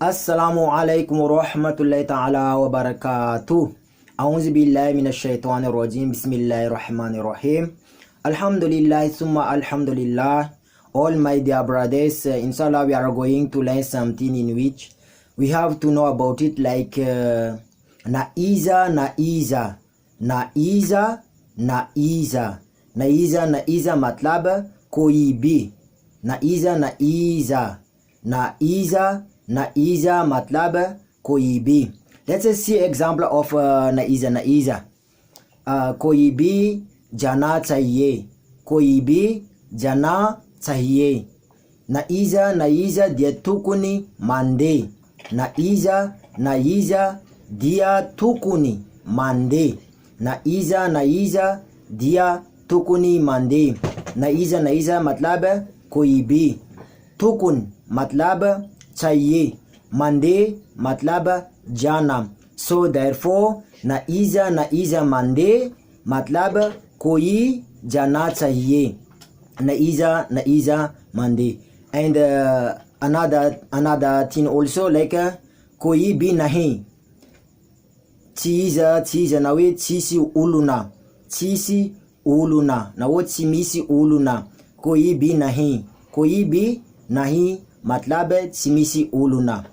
अस्सलामु अलैकुम रहमतुल्लाहि ताला व बरकातुहू। औज़ु बिल्लाहि मिनश शैतानिर रजीम। बिस्मिल्लाहिर रहमानिर रहीम। Alhamdulillah summa alhamdulillah. All my dear brothers, inshallah we are going to learn something in which we have to know about it, like naiza matlab koi bhi. Naiza matlab koi bhi. Let's see example of naiza. कोई भी जाना चाहिए, कोई भी जाना चाहिए. Naiza diatukuni mande. Naiza diatukuni mande. Naiza diatukuni mande. Naiza मतलब कोई भी, तुकुन मतलब चाहिए, मंदे मतलब जाना. So therefore naiza mande मतलब कोई जाना चाहिए. Naiza mande. And another thing also, like कोई भी नहीं. Cheese nawe chisi uluna nawo chimisi uluna. कोई भी नहीं मतलब chimisi uluna.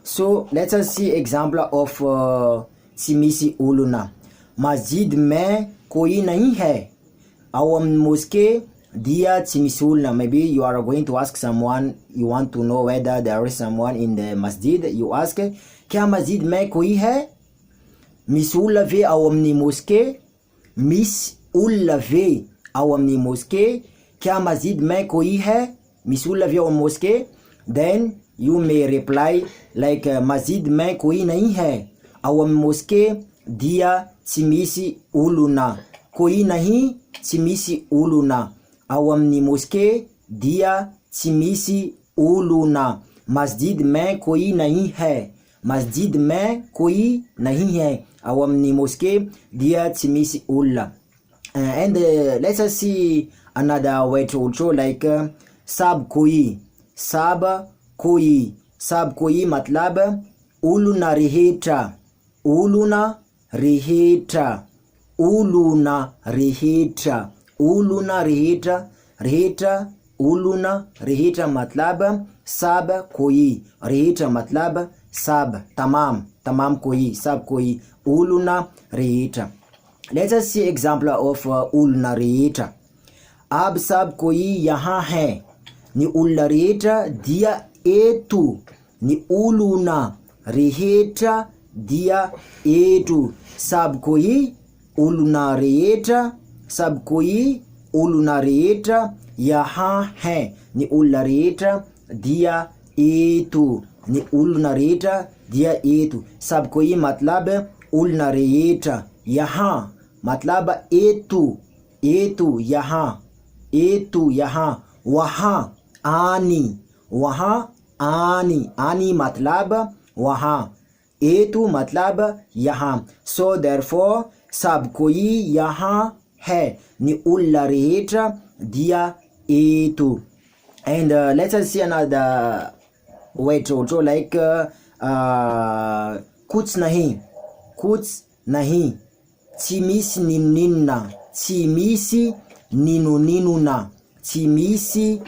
So let us see example of chimisi uluna. मस्जिद में कोई नहीं है. Our mosque dia chimisulna. Maybe you are going to ask someone, you want to know whether there is someone in the masjid. You ask, क्या मस्जिद में कोई है? Misulave awamni mosque. Misulave awamni mosque. क्या मस्जिद में कोई है? Misulave awam mosque. Then you may reply like मस्जिद में कोई नहीं है. Awam mosque dia chimisi uluna. कोई नहीं chimisi uluna. Awamni mosque dia chimisi uluna. मस्जिद में कोई नहीं है. मस्जिद में कोई नहीं है. Awamni mosque dia chimisi uluna. And let us see another way to also, like सब कोई मतलब uluna reheta. Uluna reheta मतलब सब कोई. reheta मतलब सब, तमाम कोई, सब कोई. uluna reheta. Let us see example of uluna reheta. अब सब कोई यहाँ है. Ni uluna reheta dia etu. Ni uluna reheta dia etu. सब कोई uluna reheta यहाँ है. Ni uluna reheta dia etu. Ni uluna reheta dia etu. सब कोई मतलब uluna reheta यहाँ मतलब etu यहाँ. वहाँ आनी मतलब वहाँ. एतु मतलब यहाँ. So therefore सब कोई यहाँ है. Ni uluna reheta dia etu. And let us see another way to also, like कुछ नहीं. Chimisi ninuna. Chimisi ninunina. Chimisi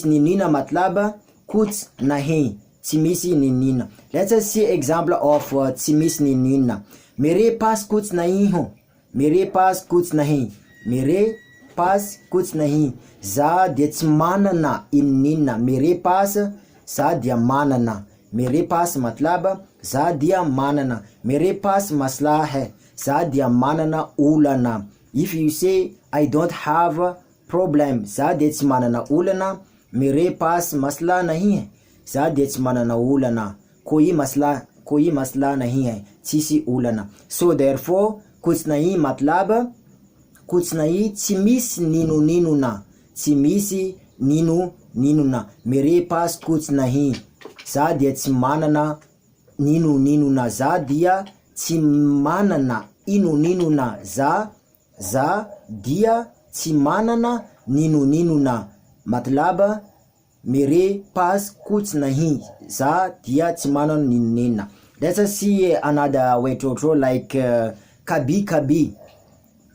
ninina मतलब कुछ नहीं. Chimisi ninina. Let us see example of chimisi ninina. मेरे पास कुछ नहीं हो. मेरे पास कुछ नहीं. ज़ाद्यमानना इन्निना. मेरे पास ज़ाद्यमानना. मेरे पास मतलब ज़ाद्यमानना. मेरे पास मसला है. ज़ाद्यमानना ulana. If you say I don't have problem, ज़ाद्यमानना ulana. मेरे पास मसला नहीं है. ज़ाद्यमानना ulana. कोई मसला नहीं है. Chassis ulana. So therefore कुछ नहीं मतलब कुछ नहीं. चिमिस ninuna. मेरे पास कुछ नहीं. ज़ाद्यमानना ninuna. ज़ाद्यमानना ninuna. ज़ाद्यमानना ninuna मतलब mere pas kuch nahi za dia tsy manana ninina. Let's see another way to draw like kabi kabi.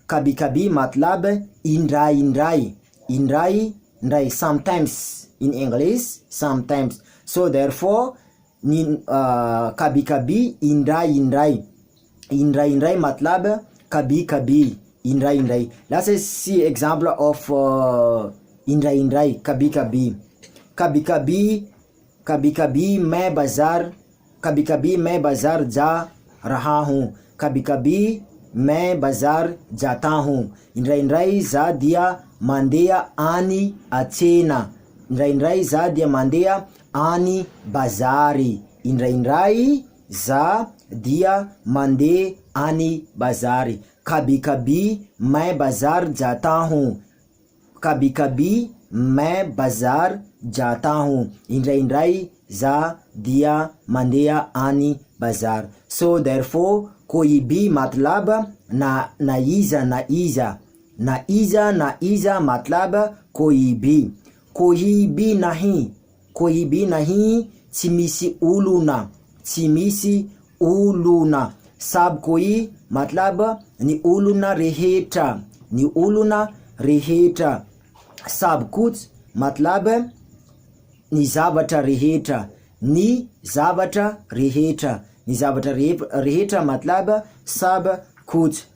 Kabi kabi matlab indrai. Sometimes in English, sometimes. So therefore kabi kabi indrai matlab kabi kabi indrai. Let's see example of indrai kabi kabi मैं बाजार जा रहा हूँ. कभी मैं बाजार जाता हूँ. indrai za dia mandea ani achena. indrai za dia mandea ani bazari. indrai za dia mande ani bazari. कभी मैं बाजार जाता हूँ. कभी मैं बाजार जाता हूँ. indrai za dia mandea ani bazar. So therefore कोई भी मतलब naiza मतलब कोई भी नहीं chimisi uluna सब कोई मतलब ni uluna reheta सब कुछ मतलब ni zabata reheta मतलब सब कुछ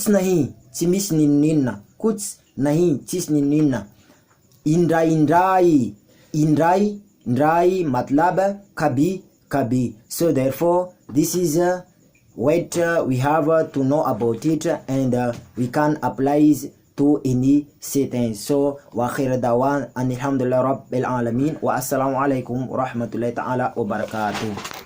नहीं चिमिस निन्ना कुछ नहीं चिस निन्ना. indrai मतलब कभी. So therefore this is what we have to know about it, and we can apply to any sentence. So wa khair dawan alhamdulillah rabbil alamin wa assalamu alaikum wa rahmatullahi ta'ala wa barakatuh.